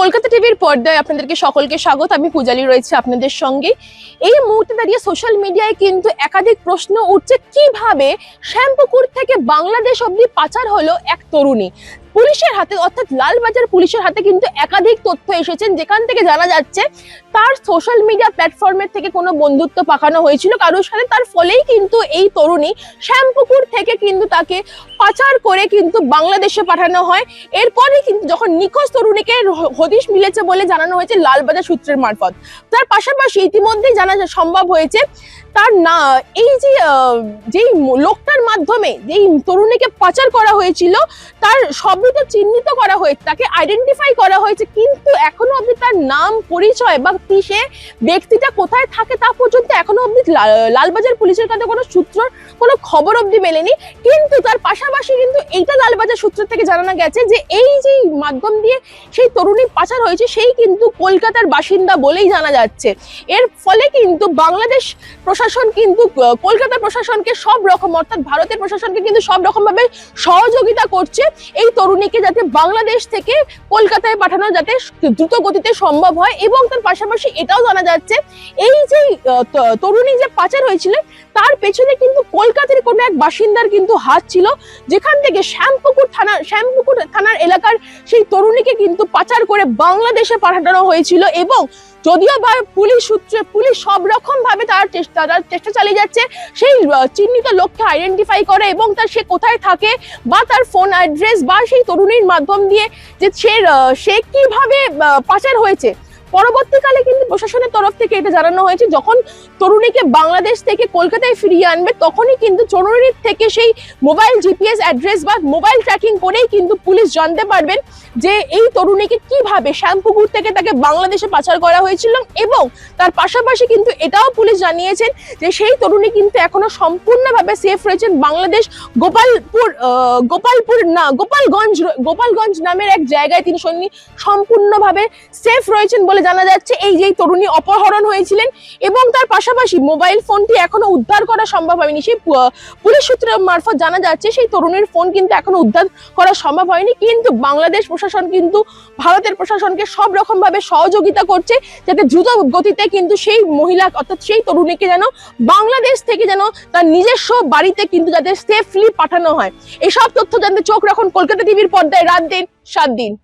কলকাতা টিভির পর্দায় আপনাদেরকে সকলকে স্বাগত। আমি পূজালি রয়েছে আপনাদের সঙ্গে। এই মুহূর্তে দাঁড়িয়ে সোশ্যাল মিডিয়ায় কিন্তু একাধিক প্রশ্ন উঠছে, কিভাবে শ্যামপুকুর থেকে বাংলাদেশ অব্দি পাচার হলো এক তরুণী। পুলিশের হাতে অর্থাৎ লালবাজার পুলিশের হাতে কিন্তু একাধিক তথ্য এসেছেন, যেখান থেকে জানা যাচ্ছে তার সোশ্যাল মিডিয়া প্ল্যাটফর্মের থেকে কোনো বন্ধুত্ব পাকানো হয়েছিল কারোর সাথে। তার ফলেই কিন্তু এই তরুণী শ্যামপুকুর থেকে কিন্তু তাকে পাচার করে কিন্তু বাংলাদেশে পাঠানো হয়। এরপরে কিন্তু যখন নিখোঁজ তরুণীকে হদিশ মিলেছে বলে জানানো হয়েছে লালবাজার সূত্রের মারফত। তার পাশাপাশি ইতিমধ্যেই জানা সম্ভব হয়েছে তার না এই যেই লোকটার মাধ্যমে যেই তরুণীকে পাচার করা হয়েছিল তার শব্দ চিহ্নিত করা হয়েছে, তাকে আইডেন্টিফাই করা হয়েছে, কিন্তু এখনো অবধি তার নাম পরিচয় বা সে ব্যক্তিটা কোথায় থাকে তা পর্যন্ত এখনো অবধি লালবাজার পুলিশের কাছে কোনো সূত্র কোনো খবর অবধি মেলেনি। কিন্তু তার পাশাপাশি কিন্তু এইটা লালবাজার সূত্র থেকে জানানো গেছে যে এই যে মাধ্যম দিয়ে সেই তরুণী পাচার হয়েছে সেই কিন্তু কলকাতার বাসিন্দা বলেই জানা যাচ্ছে। এর ফলে কিন্তু বাংলাদেশ প্রশাসন কিন্তু কলকাতা প্রশাসনকে সব রকম অর্থাৎ ভারতের প্রশাসনকে কিন্তু সব রকম ভাবে সহযোগিতা করছে এই তরুণীকে যাতে বাংলাদেশ থেকে কলকাতায় পাঠানো যাতে দ্রুত গতিতে সম্ভব হয়। এবং তার পাশাপাশি এটাও জানা যাচ্ছে এই যে তরুণী যে পাচার হয়েছিল তার পেছনে কিন্তু কলকাতার কোনো এক বাসিন্দার কিন্তু হাত ছিল, যেখান থেকে শ্যামপুকুর থানার এলাকার সেই তরুণীকে কিন্তু পাচার করে বাংলাদেশে পাঠানো হয়েছিল। এবং যদিও বা পুলিশ সব রকম ভাবে তার চেষ্টা চালিয়ে যাচ্ছে সেই চিহ্নিত লোককে আইডেন্টিফাই করে এবং সে কোথায় থাকে বা তার ফোন অ্যাড্রেস বা সেই তরুণীর মাধ্যম দিয়ে যে সে কিভাবে পাচার হয়েছে। পরবর্তীকালে কিন্তু প্রশাসনের তরফ থেকে এটা জানানো হয়েছে যখন তরুণীকে বাংলাদেশ থেকে কলকাতায় ফিরিয়ে আনবে তখনই কিন্তু তরুণীর থেকে সেই মোবাইল জিপিএস অ্যাড্রেস বা মোবাইল ট্র্যাকিং করেই কিন্তু পুলিশ জানতে পারবেন যে এই তরুণীকে কিভাবে শ্যামপুকুর থেকে তাকে বাংলাদেশে পাচার করা হয়েছিল। এবং তার পাশাপাশি কিন্তু এটাও পুলিশ জানিয়েছেন যে সেই তরুণী কিন্তু এখনো সম্পূর্ণভাবে সেফ রয়েছেন বাংলাদেশ গোপালগঞ্জ নামের এক জায়গায় তিনি সম্পূর্ণভাবে সেফ রয়েছেন বলে জানা যাচ্ছে। এই যে তরুণী অপহরণ হয়েছিলেন এবং তার পাশাপাশি মোবাইল ফোনটি এখনো উদ্ধার করা সম্ভব হয়নি, সেই পুলিশ সূত্রের মারফত জানা যাচ্ছে সেই তরুণীর ফোন কিন্তু এখনো উদ্ধার করা সম্ভব হয়নি। কিন্তু বাংলাদেশ প্রশাসন কিন্তু ভারতের প্রশাসনকে সব রকম ভাবে সহযোগিতা করছে যাতে দ্রুত গতিতে কিন্তু সেই মহিলা অর্থাৎ সেই তরুণীকে যেন বাংলাদেশ থেকে যেন তার নিজস্ব বাড়িতে কিন্তু যাতে সেফলি পাঠানো হয়। এসব তথ্য জানতে চোখ রাখুন কলকাতা টিভির পর্দায় রাত দিন 7 দিন।